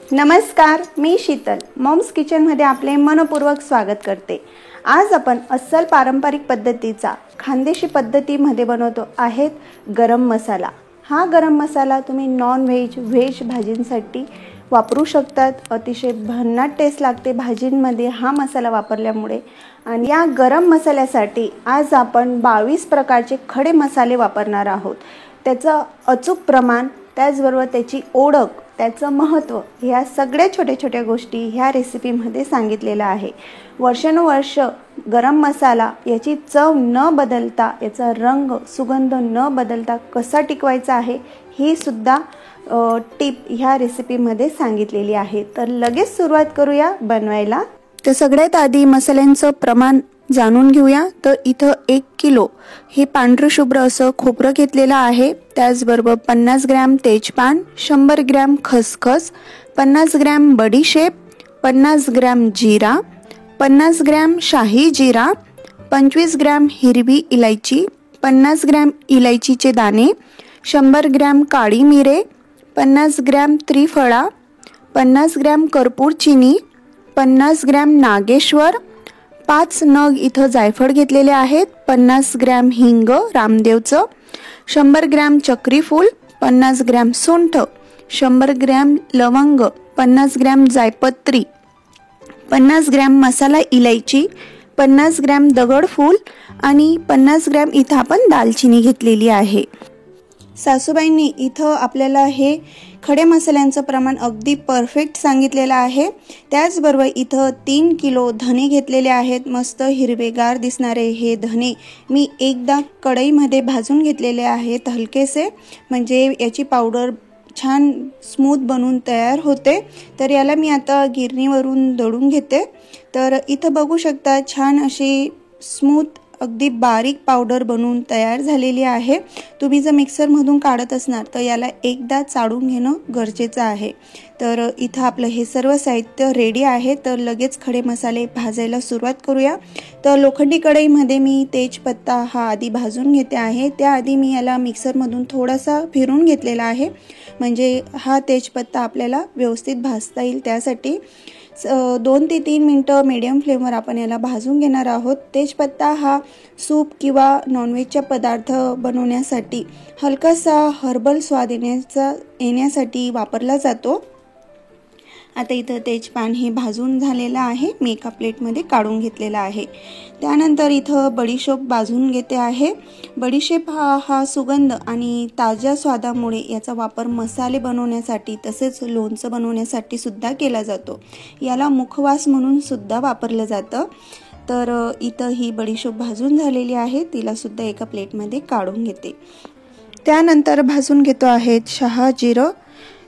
नमस्कार, मी शीतल मॉम्स किचनमध्ये आपले मनपूर्वक स्वागत करते। आज आपण अस्सल पारंपरिक पद्धतीचा खानदेशी पद्धतीमध्ये बनवतो आहेत गरम मसाला। हा गरम मसाला तुम्ही नॉन व्हेज व्हेज भाजींसाठी वापरू शकतात। अतिशय भन्नाट टेस्ट लागते भाजींमध्ये हा मसाला वापरल्यामुळे। आणि या गरम मसाल्यासाठी आज आपण 22 प्रकारचे खडे मसाले वापरणार आहोत। त्याचं अचूक प्रमाण, त्याचबरोबर त्याची ओळख, त्याचं महत्त्व, ह्या सगळ्या छोट्या छोट्या गोष्टी ह्या रेसिपीमध्ये सांगितलेलं आहे। वर्षानुवर्ष गरम मसाला याची चव न बदलता, याचा रंग सुगंध न बदलता कसा टिकवायचा आहे ही सुद्धा टिप ह्या रेसिपीमध्ये सांगितलेली आहे। तर लगेच सुरुवात करूया बनवायला। तर सगळ्यात आधी मसाल्यांचं प्रमाण जाणून घेऊया। तर इथं 1 किलो हे पांढरं शुभ्र असं खोबरं घेतलेलं आहे। त्याचबरोबर 50 ग्रॅम तेजपान, 100 ग्रॅम खसखस, 50 ग्रॅम बडीशेप, 50 ग्रॅम जिरा, 50 ग्रॅम शाही जिरा, 25 ग्रॅम हिरवी इलायची, 50 ग्रॅम इलायचीचे दाणे, 100 ग्रॅम काळी मिरे, 50 ग्रॅम त्रिफळा, 50 ग्रॅम कर्पूर चिनी, 50 ग्रॅम नागेश्वर, 5 नग इथं जायफळ घेतलेले आहेत, 50 ग्रॅम हिंग रामदेवचं, 100 ग्रॅम चक्रीफूल, 50 ग्रॅम सुंठ, 100 ग्रॅम लवंग, 50 ग्रॅम जायपत्री, 50 ग्रॅम मसाला इलायची, 50 ग्रॅम दगडफूल आणि 50 ग्रॅम इथं आपण दालचिनी घेतलेली आहे। सासूबाईंनी इथं आपल्याला हे खडे मसाल्यांचं प्रमाण अगदी परफेक्ट सांगितलेलं आहे। त्याचबरोबर इथं 3 किलो धणे घेतलेले आहेत। मस्त हिरवेगार दिसणारे हे धणे मी एकदा कढईमध्ये भाजून घेतलेले आहेत हलकेसे, म्हणजे याची पावडर छान स्मूथ बनून तयार होते। तर याला मी आता गिरणीवरून दळून घेते। तर इथं बघू शकता छान अशी स्मूथ अगदी बारीक पावडर बनवून तयार झालेली आहे। तुम्ही जर मिक्सरमधून काढत असणार तर याला एकदा चाळून घेणं गरजेचं आहे। तर इथं आपलं हे सर्व साहित्य रेडी आहे। तर लगेच खडे मसाले भाजायला सुरुवात करूया। तर लोखंडी कढईमध्ये मी तेजपत्ता हा आधी भाजून घेते आहे। त्याआधी मी याला मिक्सरमधून थोडासा फिरून घेतलेला आहे, म्हणजे हा तेजपत्ता आपल्याला व्यवस्थित भाजता येईल। त्यासाठी 2 ते 3 मिनिटं मीडियम फ्लेमवर आपण याला भाजून घेणार आहोत। तेजपत्ता हा सूप किंवा नॉनव्हेजचा पदार्थ बनवण्यासाठी हलकासा हर्बल स्वाद येण्यासाठी वापरला जातो। आता इथं तेजपान हे भाजून झालेलं आहे, मी एका प्लेटमध्ये काढून घेतलेला आहे। त्यानंतर इथं बडीशेप भाजून घेते आहे। बडीशेप हा सुगंध आणि ताज्या स्वादामुळे याचा वापर मसाले बनवण्यासाठी तसेच लोणचं बनवण्यासाठी सुद्धा केला जातो। याला मुखवास म्हणून सुद्धा वापरलं जातं। तर इथं ही बडीशेप भाजून झालेली आहे, तिला सुद्धा एका प्लेटमध्ये काढून घेते। त्यानंतर भाजून घेतो आहे शहाजिरं।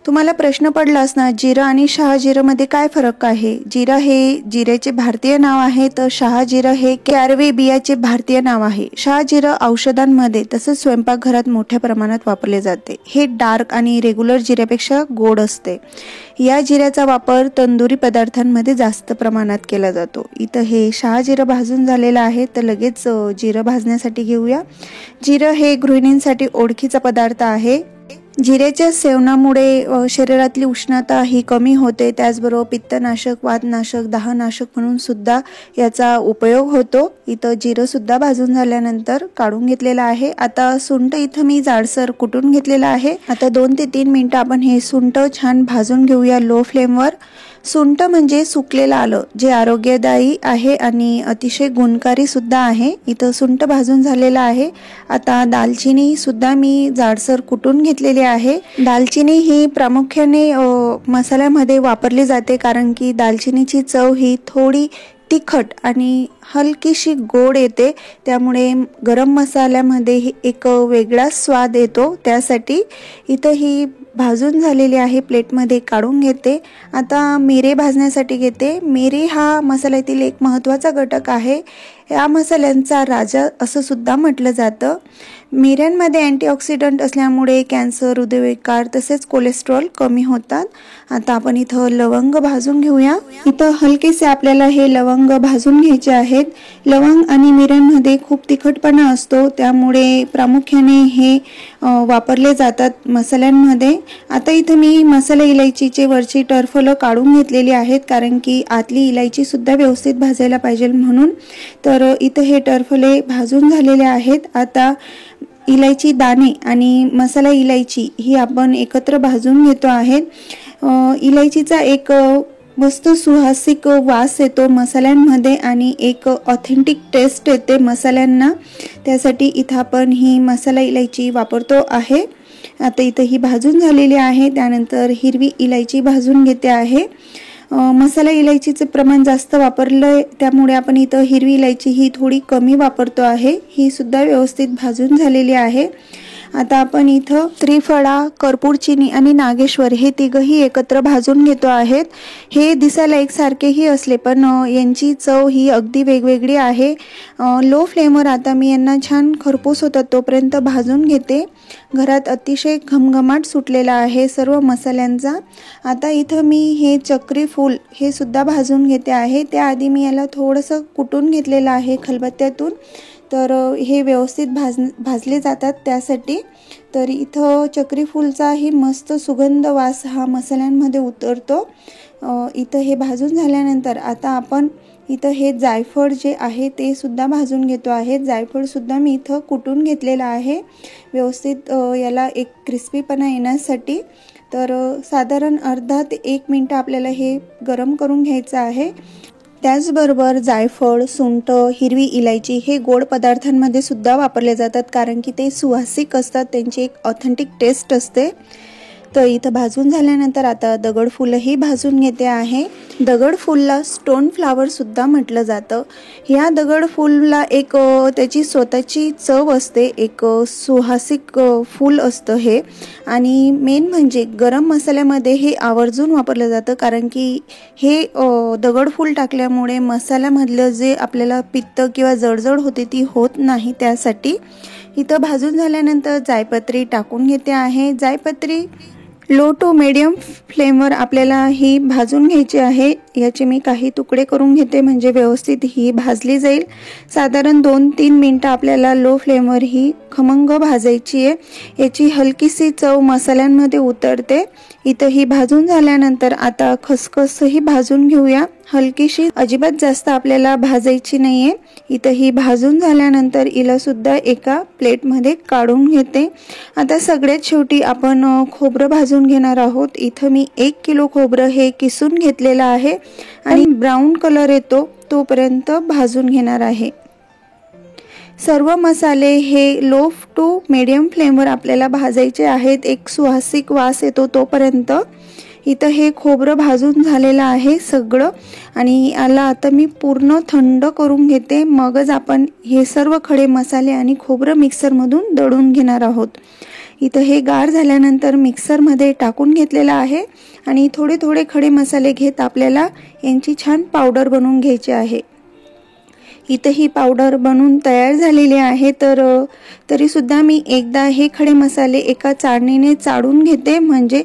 तुम्हाला प्रश्न पडला असणार जिरा आणि शहाजिरामध्ये काय फरक आहे। जिरा हे जिऱ्याचे भारतीय नाव आहे, तर शहाजिरं हे कॅरवे बियाचे भारतीय नाव आहे। शहाजिरं औषधांमध्ये तसेच स्वयंपाकघरात मोठ्या प्रमाणात वापरले जाते। हे डार्क आणि रेग्युलर जिऱ्यापेक्षा गोड असते। या जिऱ्याचा वापर तंदुरी पदार्थांमध्ये जास्त प्रमाणात केला जातो। इथं हे शहाजिरं भाजून झालेलं आहे, तर लगेच जिरं भाजण्यासाठी घेऊया। जिरं हे गृहिणींसाठी ओळखीचा पदार्थ आहे। जिऱ्याच्या सेवनामुळे शरीरातली उष्णता ही कमी होते। त्याचबरोबर पित्तनाशक, वातनाशक, दाहनाशक म्हणून सुद्धा याचा उपयोग होतो। इथं जिरं सुद्धा भाजून झाल्यानंतर काढून घेतलेलं आहे। आता सुंठ इथं मी जाडसर कुटून घेतलेलं आहे। आता 2 ते 3 मिनिटं आपण हे सुंठ छान भाजून घेऊया लो फ्लेमवर। सुंठ म्हणजे सुकलेलं आलं, जे आरोग्यदायी आहे आणि अतिशय गुणकारी सुद्धा आहे। इथं सुंठ भाजून झालेलं आहे। आता दालचिनी सुद्धा मी जाडसर कुटून घेतलेली आहे। दालचिनी ही प्रामुख्याने मसाल्यामध्ये वापरली जाते, कारण की दालचिनीची चव ही थोडी तिखट आणि हलकीशी गोड येते, त्यामुळे गरम मसाल्यामध्ये एक वेगळा स्वाद येतो। त्यासाठी इथं ही भाजून झालेली आहे, प्लेटमध्ये काढून घेते। आता मिरे भाजण्यासाठी घेते। मिरे हा मसाल्यातील एक महत्त्वाचा घटक आहे। या मसाल्यांचा राजा असं सुद्धा म्हटलं जातं। मिऱ्यांमध्ये अँटीऑक्सिडंट असल्यामुळे कॅन्सर, हृदयविकार तसेच कोलेस्ट्रॉल कमी होतात। आता आपण इथं लवंग भाजून घेऊया। इथं हलकेसे आपल्याला हे लवंग भाजून घ्यायचे आहेत। लवंग आणि मिऱ्यांमध्ये खूप तिखटपणा असतो, त्यामुळे प्रामुख्याने हे वापरले जातात मसाल्यांमध्ये। आता इथे मी मसाला इलायचीचे वरची टरफलं काढून घेतलेली आहेत, कारण की आतली इलायची सुद्धा व्यवस्थित भाजायला पाहिजे म्हणून। तर इथे हे टरफले भाजून झालेले आहेत। आता इलायची दाणे आणि मसाला इलायची ही आपण एकत्र भाजून घेतो आहेत। इलायचीचा एक मस्त सुवासिक वास येतो मसाल्यांमध्ये आणि एक ऑथेंटिक टेस्ट येते मसाल्यांना, त्यासाठी इथं आपण ही मसाला इलायची वापरतो आहे। आता इथं ही भाजून झालेली आहे। त्यानंतर हिरवी इलायची भाजून घेते आहे। मसाला इलायचीचे प्रमाण जास्त वापरलंय, त्यामुळे आपण इथं हिरवी इलायची ही थोडी कमी वापरतो आहे। ही सुद्धा व्यवस्थित भाजून झालेली आहे। आता आपण इथं त्रिफळा, कर्पूर चिनी आणि नागेश्वर हे तिघही एकत्र भाजून घेतो आहेत। हे दिसायला एकसारखेही असले पण यांची चव ही अगदी वेगवेगळी आहे। लो फ्लेमवर आता मी यांना छान खरपूस होतात तोपर्यंत भाजून घेते। घरात अतिशय घमघमाट सुटलेला आहे सर्व मसाल्यांचा। आता इथं मी हे चक्री फूल हे सुद्धा भाजून घेते आहे। त्याआधी मी याला थोडंसं कुटून घेतलेलं आहे खलबत्त्यातून, तर हे व्यवस्थित भाजले जातात त्यासाठी। तर इथं चक्री फूलचाही मस्त सुगंध वास हा मसाल्यांमध्ये उतरतो। इथं हे भाजून झाल्यानंतर आता आपण इथं हे जायफळ जे आहे ते सुद्धा भाजून घेतो आहे। जायफळ सुद्धा मी इथं कुटून घेतलेला आहे व्यवस्थित याला एक क्रिस्पीपणा येण्यासाठी। तर साधारण अर्धा ते 1 मिनिट आपल्याला हे गरम करून घ्यायचं आहे। त्याचबरोबर जायफळ, सुंठ, हिरवी इलायची हे गोड पदार्थांमध्ये सुद्धा वापरले जातात, कारण की ते सुवासिक असतात, त्यांची एक ऑथेंटिक टेस्ट असते। तर इथं भाजून झाल्यानंतर आता दगडफूलही भाजून घेते आहे। दगडफूलला स्टोन फ्लावर सुद्धा म्हटलं जातं। ह्या दगडफूलला एक त्याची स्वतःची चव असते, एक सुवासिक फूल असतं हे। आणि मेन म्हणजे गरम मसाल्यामध्ये हे आवर्जून वापरलं जातं, कारण की हे दगडफूल टाकल्यामुळे मसाल्यामधलं जे आपल्याला पित्त किंवा जळजळ होते ती होत नाही, त्यासाठी। इथं भाजून झाल्यानंतर जायपत्री टाकून घेते आहे। जायपत्री लो टू मीडियम फ्लेमवर आपल्याला ही भाजून घ्यायची आहे। याचे मी काही तुकडे करून घेते म्हणजे व्यवस्थित ही भाजली जाईल। साधारण 2-3 मिनिटं आपल्याला लो फ्लेमवर ही खमंग भाजायची आहे। याची हलकीशी चव मसाल्यांमध्ये उतरते। इथं ही भाजून झाल्यानंतर आता खसखसही भाजून घेऊया हलकीशी, अजिबात जास्त आपल्याला भाजायची नाहीये। इथं ही भाजून झाल्यानंतर हिला सुद्धा एका प्लेटमध्ये काढून घेते। आता सगळ्यात शेवटी आपण खोबरं भाजून घेणार आहोत। इथं मी 1 किलो खोबरं हे किसून घेतलेलं आहे आणि ब्राऊन कलर येतो तोपर्यंत भाजून घेणार आहे। सर्व मसाले हे लो टू मीडियम फ्लेमवर आपल्याला भाजायचे आहेत, एक सुवासिक वास येतो तोपर्यंत। इथं हे खोबरं भाजून झालेलं आहे सगळं, आणि याला आता मी पूर्ण थंड करून घेते, मगच आपण हे सर्व खडे मसाले आणि खोबरं मिक्सरमधून दळून घेणार आहोत। इथं हे गार झाल्यानंतर मिक्सरमध्ये टाकून घेतलेलं आहे आणि थोडे थोडे खडे मसाले घेत आपल्याला यांची छान पावडर बनवून घ्यायची आहे। इथं ही पावडर बनवून तयार झालेली आहे। तर तरी सुद्धा मी एकदा हे खडे मसाले एका चाळणीने चाळून घेते, म्हणजे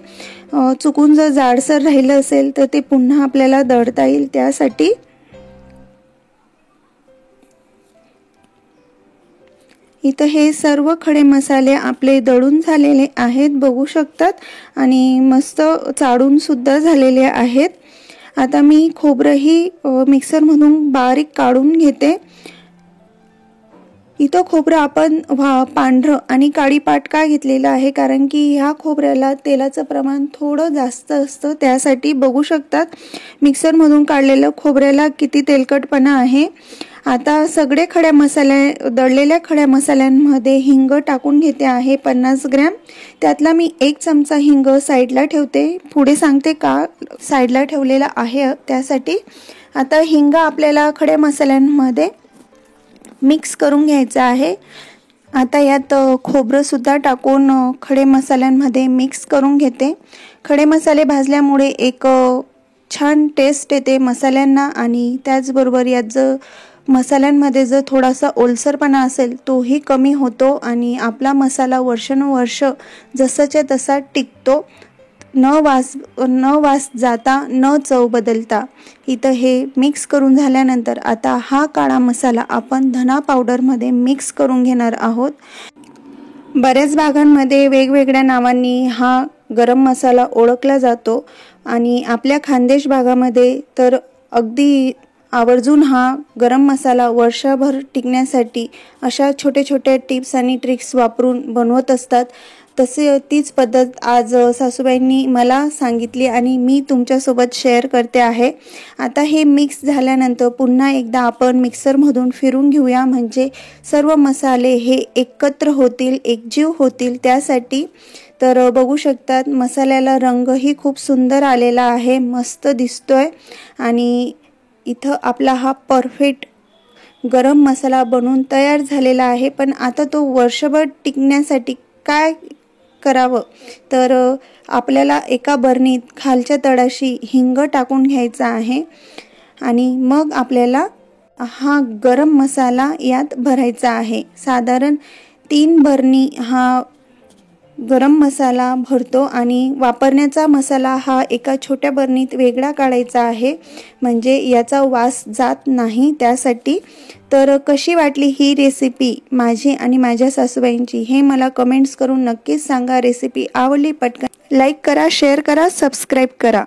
चुकून जर जाडसर राहिलं असेल तर ते पुन्हा आपल्याला दळता येईल, त्यासाठी। इथं हे सर्व खडे मसाले आपले दळून झालेले आहेत, बघू शकतात, आणि मस्त चाळून सुद्धा झालेले आहेत। आता मी खोबरंही मिक्सरमधून बारीक काढून घेते। इथं खोबरं आपण पांढरं आणि काळीपाट का घेतलेलं आहे, कारण की ह्या खोबऱ्याला तेलाचं प्रमाण थोडं जास्त असतं, त्यासाठी बघू शकतात मिक्सरमधून काढलेलं खोबऱ्याला किती तेलकटपणा आहे। आता सगळे दळलेल्या खड्या मसाल्यांमध्ये हिंग टाकून घेते आहे 50 ग्रॅम। त्यातला मी 1 चमचा हिंग साईडला ठेवते, पुढे सांगते का साईडला ठेवलेला आहे त्यासाठी। आता हिंग आपल्याला खड्या मसाल्यांमध्ये मिक्स करून घ्यायचं आहे। आता यात खोबरं सुद्धा टाकून खडे मसाल्यांमध्ये मिक्स करून घेते। खडे मसाले भाजल्यामुळे एक छान टेस्ट येते मसाल्यांना, आणि त्याचबरोबर यात जर मसाल्यांमध्ये जर थोडासा ओलसरपणा असेल तोही कमी होतो आणि आपला मसाला वर्षानुवर्ष जसाच्या तसा टिकतो, न वास जाता, न चव बदलता। इथं हे मिक्स करून झाल्यानंतर आता हा काळा मसाला आपण धना पावडरमध्ये मिक्स करून घेणार आहोत। बऱ्याच भागांमध्ये वेगवेगळ्या नावांनी हा गरम मसाला ओळखला जातो आणि आपल्या खानदेश भागामध्ये तर अगदी आवर्जून हा गरम मसाला वर्षभर टिकण्यासाठी अशा छोटे छोटे टिप्स आणि ट्रिक्स वापरून बनवत असतात। तीच पद्धत आज सासूबाईंनी मला सांगितली आणि मी तुमच्यासोबत शेअर करते आहे। आता हे मिक्स झाल्यानंतर पुन्हा एकदा आपण मिक्सरमधून फिरून घेऊया, म्हणजे सर्व मसाले हे एकत्र होतील, एकजीव होतील त्यासाठी। तर बघू शकतात मसाल्याला रंगही खूप सुंदर आलेला आहे, मस्त दिसतोय आणि इथं आपला हा परफेक्ट गरम मसाला बनवून तयार झालेला आहे। पण आता तो वर्षभर टिकण्यासाठी काय करावं, तर आपल्याला एका बरणीत खालच्या तळाशी हिंग टाकून घ्यायचा आहे आणि मग आपल्याला हा गरम मसाला यात भरायचा आहे। साधारण 3 बरणी हा गरम मसाला भरतो आणि वापरण्याचा मसाला हा एका छोट्या बरणीत वेगळा काढायचा आहे, म्हणजे याचा वास जात नाही त्यासाठी। तर कशी वाटली ही रेसिपी माझी आणि माझ्या सासूबाईंची हे मला कमेंट्स करून नक्कीच सांगा। रेसिपी आवडली पटकन लाईक करा, शेअर करा, सबस्क्राईब करा।